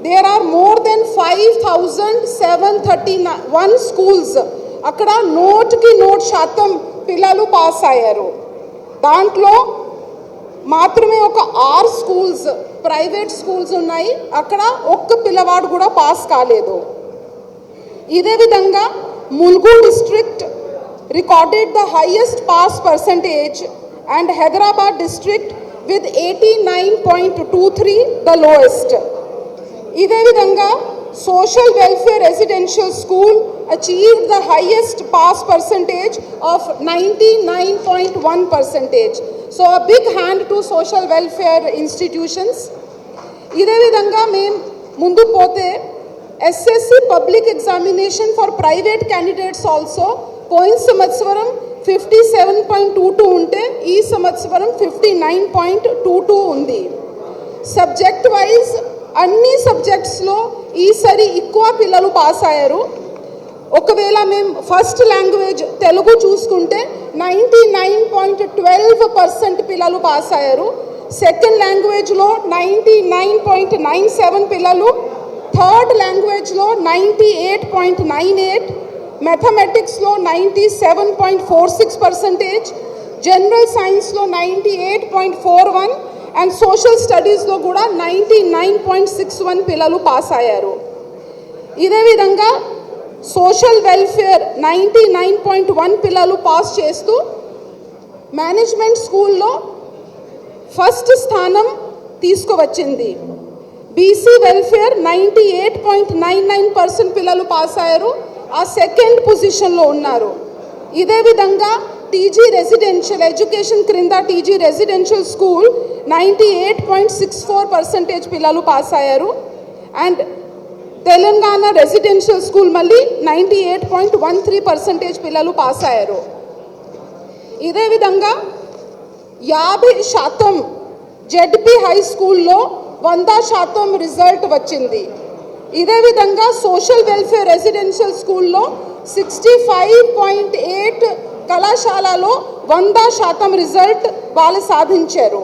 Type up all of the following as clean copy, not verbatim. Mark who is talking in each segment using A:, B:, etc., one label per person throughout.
A: there are more than 5,731 schools. అక్కడ నోట్కి note శాతం పిల్లలు పాస్ అయ్యారు. దాంట్లో మాత్రమే ఒక 6 స్కూల్స్ ప్రైవేట్ స్కూల్స్ ఉన్నాయి, అక్కడ ఒక్క పిల్లవాడు కూడా పాస్ కాలేదు. ఇదే విధంగా Mulugu district recorded the highest pass percentage and Hyderabad district with 89.23 the lowest. ఇదే విధంగా social welfare residential school achieved the highest pass percentage of 99.1%. So a big hand to social welfare institutions. ఇదే విధంగా మేము ముందు పోతే SSC public examination for private candidates also పోయిన సంవత్సరం 57.22 ఉంటే ఈ సంవత్సరం 59.22 ఉంది. సబ్జెక్ట్ వైజ్ అన్ని సబ్జెక్ట్స్లో ఈసారి ఎక్కువ పిల్లలు పాస్ అయ్యారు. ఒకవేళ మేము ఫస్ట్ లాంగ్వేజ్ తెలుగు చూసుకుంటే 99.12% పిల్లలు పాస్ అయ్యారు. సెకండ్ లాంగ్వేజ్లో 99.97 పిల్లలు, థర్డ్ లాంగ్వేజ్లో 98.98, మ్యాథమెటిక్స్లో 97.46%, జనరల్ సైన్స్లో 98.41 అండ్ సోషల్ స్టడీస్లో కూడా 99.61 పిల్లలు పాస్ అయ్యారు. ఇదే విధంగా సోషల్ వెల్ఫేర్ 99.1 పిల్లలు పాస్ చేస్తూ మేనేజ్మెంట్ స్కూల్లో ఫస్ట్ స్థానం తీసుకువచ్చింది. బీసీ వెల్ఫేర్ 98.99% పిల్లలు పాస్ అయ్యారు, ఆ సెకండ్ పొజిషన్లో ఉన్నారు. ఇదే విధంగా టీజీ రెసిడెన్షియల్ ఎడ్యుకేషన్ క్రింద టీజీ రెసిడెన్షియల్ స్కూల్ 98.64% పిల్లలు పాస్ అయ్యారు అండ్ తెలంగాణ రెసిడెన్షియల్ స్కూల్ మళ్ళీ 98.13% పిల్లలు పాస్ అయ్యారు. ఇదే విధంగా 50% జెడ్పీ హై స్కూల్లో 100% రిజల్ట్ వచ్చింది. ఇదే విధంగా సోషల్ వెల్ఫేర్ రెసిడెన్షియల్ స్కూల్లో 65.8 కళాశాలలో 100% రిజల్ట్ వాళ్ళు సాధించారు.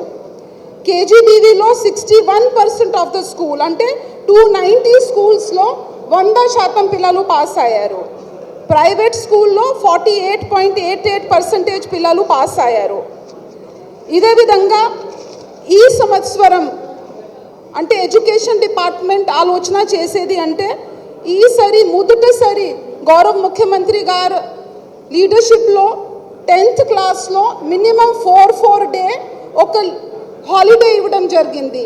A: కేజీబీవీలో 61% ఆఫ్ ద స్కూల్ అంటే 290 స్కూల్స్లో 100% పిల్లలు పాస్ అయ్యారు. ప్రైవేట్ స్కూల్లో 48.88% పిల్లలు పాస్ అయ్యారు. ఇదే విధంగా ఈ సంవత్సరం అంటే ఎడ్యుకేషన్ డిపార్ట్మెంట్ ఆలోచన చేసేది అంటే ఈసారి మొదటిసారి గౌరవ ముఖ్యమంత్రి గారు లీడర్షిప్లో 10th క్లాస్లో మినిమం 4 డే ఒక హాలిడే ఇవ్వడం జరిగింది.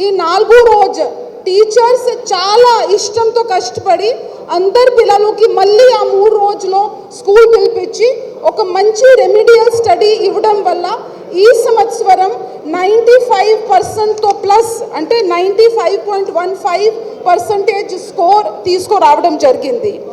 A: ఈ 4 రోజు టీచర్స్ చాలా ఇష్టంతో కష్టపడి అందరి పిల్లలకి మళ్ళీ ఆ 3 రోజులో స్కూల్ పిలిపించి ఒక మంచి రెమిడియల్ స్టడీ ఇవ్వడం వల్ల ఈ సంవత్సరం 95%తో ప్లస్ అంటే 95.15% స్కోర్ తీసుకురావడం జరిగింది.